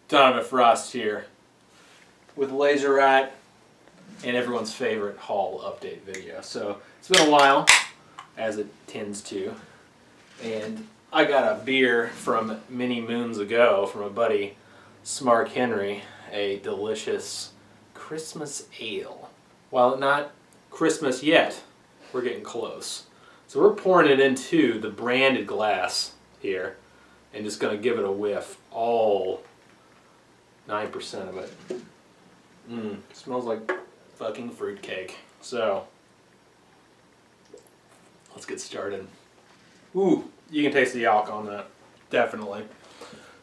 Donovan Frost here with LaserRot and everyone's favorite haul update video. So it's been a while, as it tends to, and I got a beer from many moons ago from a buddy, Smark Henry, a delicious Christmas ale. While not Christmas yet, we're getting close. So we're pouring it into the branded glass here and just going to give it a whiff. All 9% of it. Smells like fucking fruitcake. So, let's get started. Ooh, you can taste the alcohol on that. Definitely.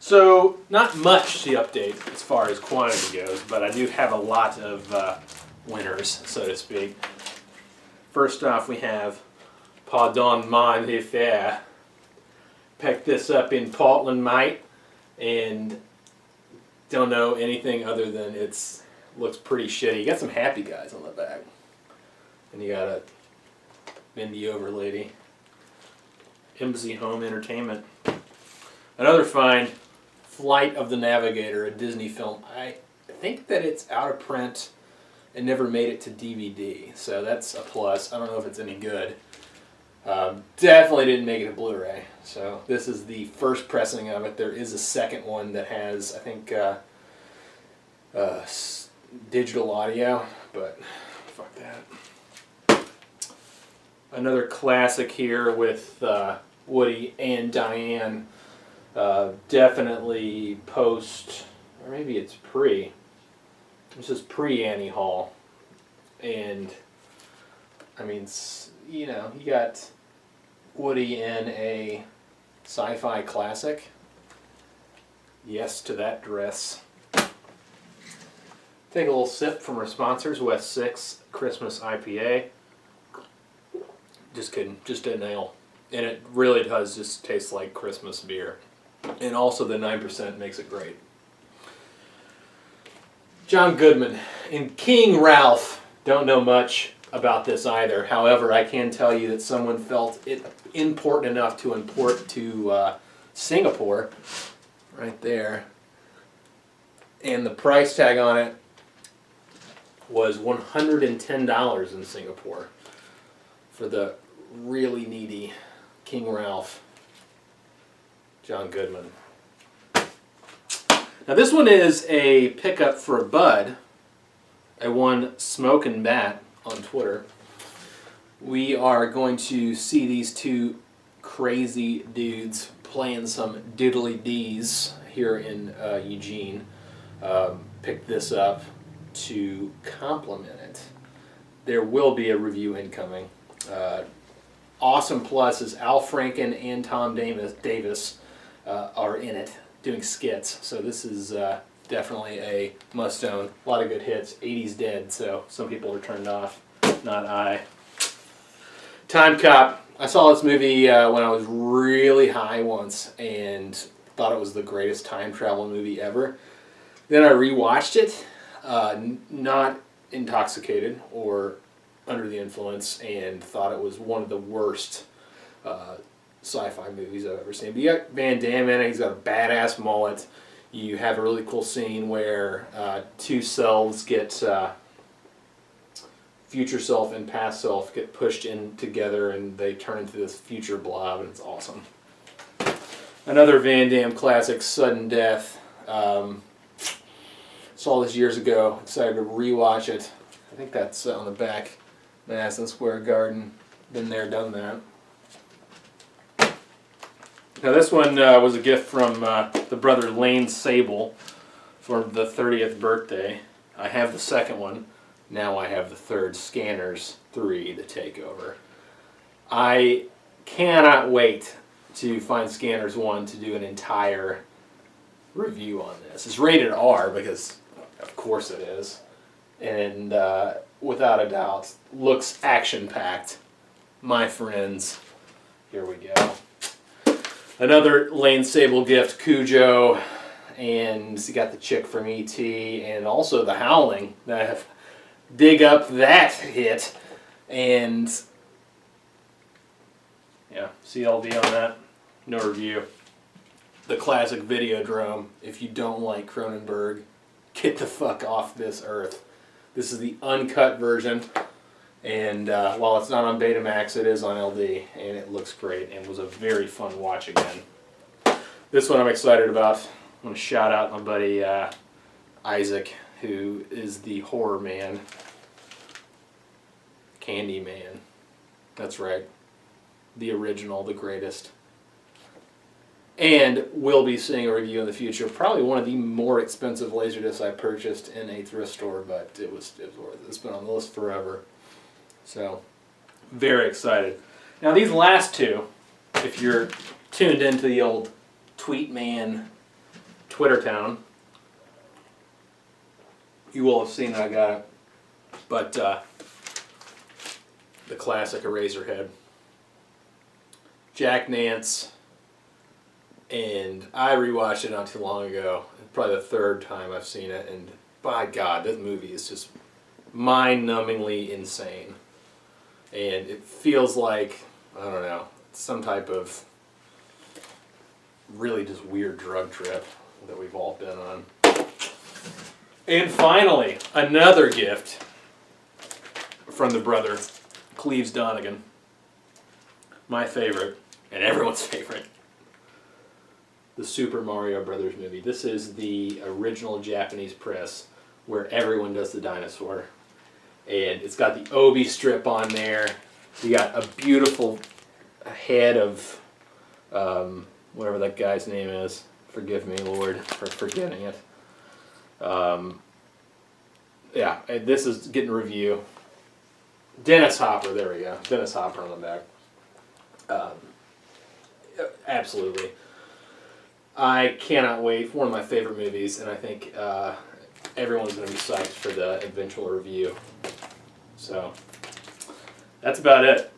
So, not much to update as far as quantity goes, but I do have a lot of winners, so to speak. First off, we have Pardon my affair. Picked this up in Portland, mate, and don't know anything other than it's looks pretty shitty. You got some happy guys on the back, and you got a Mindy over lady. Embassy Home Entertainment. Another find, Flight of the Navigator, a Disney film. I think that it's out of print and never made it to DVD, so that's a plus. I don't know if it's any good. Definitely didn't make it to Blu-ray, so this is the first pressing of it. There is a second one that has, I think, digital audio, but fuck that. Another classic here with Woody and Diane. Definitely post, or maybe it's pre. This is pre-Annie Hall, and I mean, you know, you got Woody in a sci-fi classic. Yes to that dress. Take a little sip from our sponsors, West 6 Christmas IPA. Just kidding, just a nail. And it really does just taste like Christmas beer. And also the 9% makes it great. John Goodman and King Ralph. Don't know much about this either. However, I can tell you that someone felt it important enough to import to Singapore, right there. And the price tag on it was $110 in Singapore for the really needy King Ralph. John Goodman. Now this one is a pickup for a bud. I won Smokin' Bat on Twitter. We are going to see these two crazy dudes playing some diddly dees here in Eugene. Picked this up to complement it. There will be a review incoming. Awesome Plus is Al Franken and Tom Davis are in it doing skits. So this is definitely a must-own. A lot of good hits. 80's dead, so some people are turned off. Not I. Timecop. I saw this movie when I was really high once and thought it was the greatest time travel movie ever. Then I rewatched it, not intoxicated or under the influence, and thought it was one of the worst sci-fi movies I've ever seen. But you got Van Damme in it. He's got a badass mullet. You have a really cool scene where two selves get, future self and past self get pushed in together and they turn into this future blob, and it's awesome. Another Van Damme classic, Sudden Death. Saw this years ago. Excited to rewatch it. I think that's on the back. Madison Square Garden. Been there, done that. Now this one was a gift from the brother Lane Sable for the 30th birthday. I have the second one. Now I have the third, Scanners 3, The Takeover. I cannot wait to find Scanners 1 to do an entire review on this. It's rated R because of course it is. And without a doubt, looks action-packed. My friends, here we go. Another Lane Sable gift, Cujo, and you got the chick from E.T., and also The Howling. Dig up that hit, and yeah, CLV on that, no review. the classic Videodrome. If you don't like Cronenberg, get the fuck off this earth. This is the uncut version, and while it's not on Betamax, it is on LD, and it looks great, and was a very fun watch again. This one I'm excited about. I'm going to shout out my buddy Isaac, who is the horror man. Candyman. That's right. The original, the greatest. And we'll be seeing a review in the future. Probably one of the more expensive Laserdiscs I purchased in a thrift store, but it was worth it. It's been on the list forever. So, very excited. Now these last two, if you're tuned into the old Tweetman Twitter town, you will have seen that I got it. But the classic Eraserhead. Jack Nance. And I rewatched it not too long ago. Probably the third time I've seen it, and by God, this movie is just mind-numbingly insane. And it feels like, I don't know, some type of really just weird drug trip that we've all been on. And finally, another gift from the brother, Cleves Donegan. My favorite, and everyone's favorite. The Super Mario Brothers movie. This is the original Japanese press where everyone does the dinosaur. And it's got the Obi strip on there. You got a beautiful head of whatever that guy's name is. Forgive me, Lord, for forgetting it. Yeah, and this is getting a review. Dennis Hopper, there we go. Dennis Hopper on the back. Absolutely. I cannot wait. One of my favorite movies, and I think everyone's going to be psyched for the eventual review. So, that's about it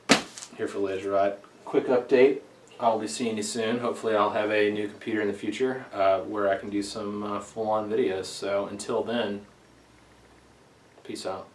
here for LaserRot. Quick update. I'll be seeing you soon. Hopefully I'll have a new computer in the future where I can do some full-on videos. So, until then, peace out.